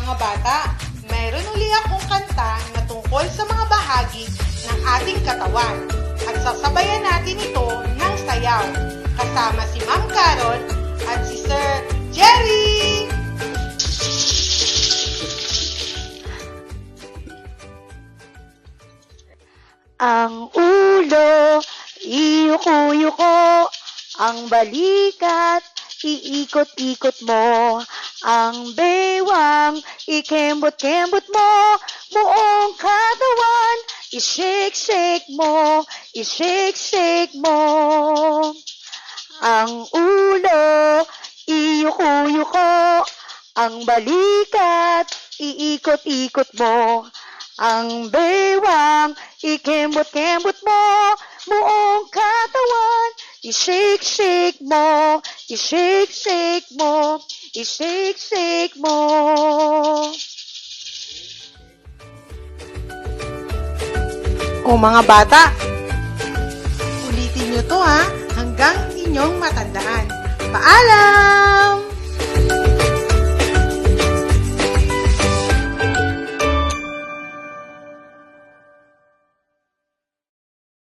Mga bata, mayroon uli akong kanta na tungkol sa mga bahagi ng ating katawan at sasabayan natin ito ng sayaw kasama si Ma'am Carol at si Sir Jerry! Ang ulo, iyuko-yuko, ang balikat, iikot-ikot mo, ang bewang, ikembot-kembot mo, buong katawan, ishake-shake mo, ishake-shake mo. Ang ulo, iyuko-yuko, ang balikat, iikot-ikot mo, ang bewang, ikembot-kembot mo, buong katawan, ishake-shake mo, ishake-shake mo, ishake-shake mo. O mga bata, ulitin nyo to hanggang inyong matandaan. Paalam!